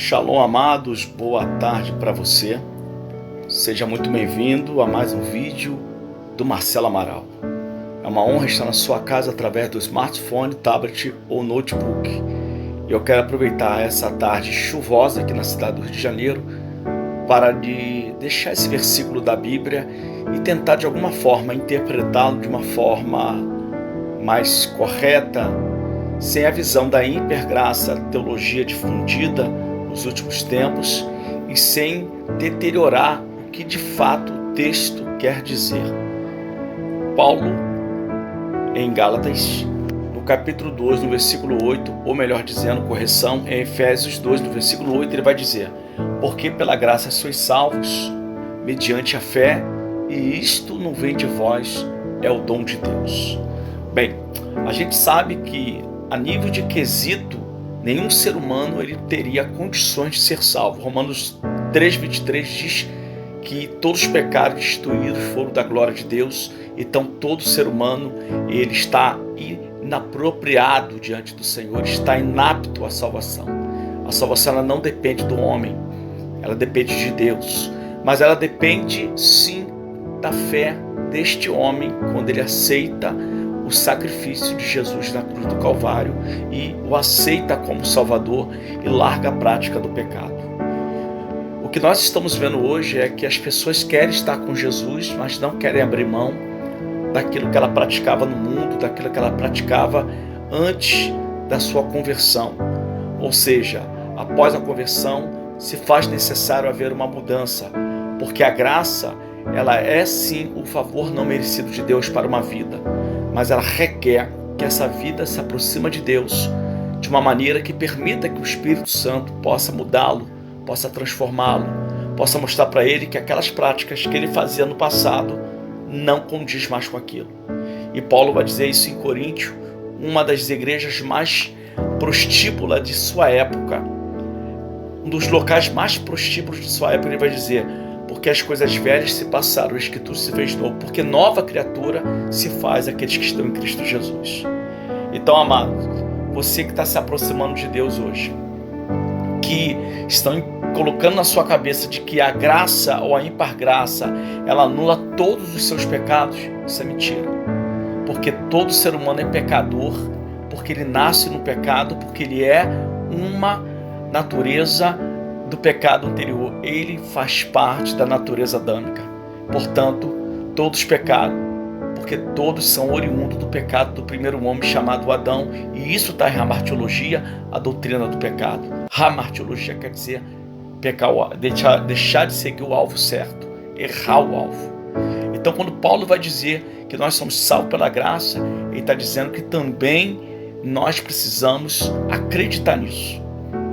Shalom, amados, boa tarde para você. Seja muito bem-vindo a mais um vídeo do Marcelo Amaral. É uma honra estar na sua casa através do smartphone, tablet ou notebook. Eu quero aproveitar essa tarde chuvosa aqui na cidade do Rio de Janeiro para deixar esse versículo da Bíblia e tentar de alguma forma interpretá-lo de uma forma mais correta, sem a visão da hipergraça, teologia difundida nos últimos tempos e sem deteriorar o que de fato o texto quer dizer. Paulo, em Gálatas, no capítulo 2, no versículo 8, ou melhor dizendo, correção, em Efésios 2, no versículo 8, ele vai dizer: porque pela graça sois salvos, mediante a fé, e isto não vem de vós, é o dom de Deus. Bem, a gente sabe que a nível de quesito, nenhum ser humano ele teria condições de ser salvo. Romanos 3,23 diz que todos os pecados destruídos foram da glória de Deus. Então todo ser humano ele está inapropriado diante do Senhor, está inapto à salvação. A salvação ela não depende do homem, ela depende de Deus. Mas ela depende sim da fé deste homem quando ele aceita o sacrifício de Jesus na cruz do Calvário e o aceita como Salvador e larga a prática do pecado. O que nós estamos vendo hoje é que as pessoas querem estar com Jesus, mas não querem abrir mão daquilo que ela praticava no mundo, daquilo que ela praticava antes da sua conversão. Ou seja, após a conversão, se faz necessário haver uma mudança, porque a graça, ela é sim o favor não merecido de Deus para uma vida, mas ela requer que essa vida se aproxime de Deus de uma maneira que permita que o Espírito Santo possa mudá-lo, possa transformá-lo, possa mostrar para ele que aquelas práticas que ele fazia no passado não condiz mais com aquilo. E Paulo vai dizer isso em Coríntio, uma das igrejas mais prostíbulas de sua época, um dos locais mais prostíbulos de sua época. Ele vai dizer: porque as coisas velhas se passaram, eis que tudo se fez novo, porque nova criatura se faz aqueles que estão em Cristo Jesus. Então, amado, você que está se aproximando de Deus hoje, que estão colocando na sua cabeça de que a graça ou a ímpar graça, ela anula todos os seus pecados, isso é mentira. Porque todo ser humano é pecador, porque ele nasce no pecado, porque ele é uma natureza do pecado anterior, ele faz parte da natureza adâmica. Portanto, todos pecaram, porque todos são oriundos do pecado do primeiro homem chamado Adão, e isso está em hamartiologia, a doutrina do pecado. Hamartiologia quer dizer pecar, deixar de seguir o alvo certo, errar o alvo. Então, quando Paulo vai dizer que nós somos salvos pela graça, ele está dizendo que também nós precisamos acreditar nisso.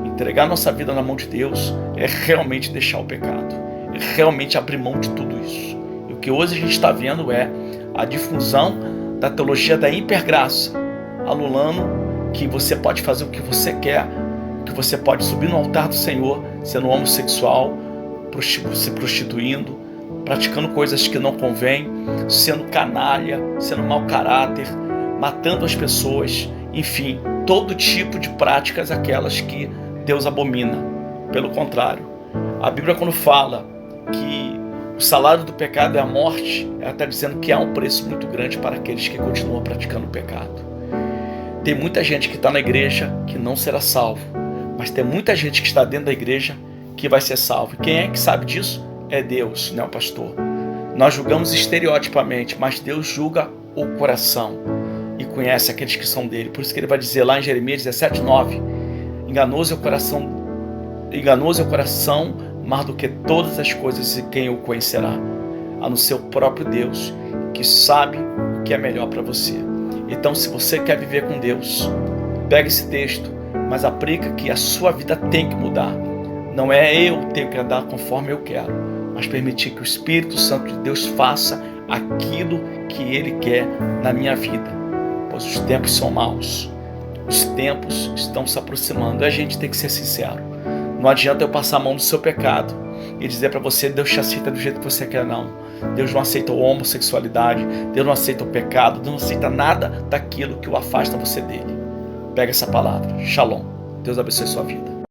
Entregar nossa vida na mão de Deus é realmente deixar o pecado, é realmente abrir mão de tudo isso. E o que hoje a gente está vendo é a difusão da teologia da hipergraça, anulando que você pode fazer o que você quer, que você pode subir no altar do Senhor sendo homossexual, se prostituindo, praticando coisas que não convêm, sendo canalha, sendo mau caráter, matando as pessoas, enfim, todo tipo de práticas aquelas que Deus abomina. Pelo contrário, a Bíblia, quando fala que o salário do pecado é a morte, ela está dizendo que há um preço muito grande para aqueles que continuam praticando o pecado. Tem muita gente que está na igreja que não será salvo, mas tem muita gente que está dentro da igreja que vai ser salvo. E quem é que sabe disso? É Deus, não é o pastor. Nós julgamos estereotipamente, mas Deus julga o coração e conhece aqueles que são dele. Por isso que ele vai dizer lá em Jeremias 17:9: enganoso é o coração mais do que todas as coisas, e quem o conhecerá? A não ser o próprio Deus, que sabe o que é melhor para você. Então, se você quer viver com Deus, pega esse texto, mas aplica que a sua vida tem que mudar. Não é eu tenho que andar conforme eu quero, mas permitir que o Espírito Santo de Deus faça aquilo que Ele quer na minha vida. Pois os tempos são maus. Os tempos estão se aproximando e a gente tem que ser sincero. Não adianta eu passar a mão no seu pecado e dizer para você: Deus te aceita do jeito que você quer. Não. Deus não aceita a homossexualidade, Deus não aceita o pecado, Deus não aceita nada daquilo que o afasta você dele. Pega essa palavra. Shalom. Deus abençoe sua vida.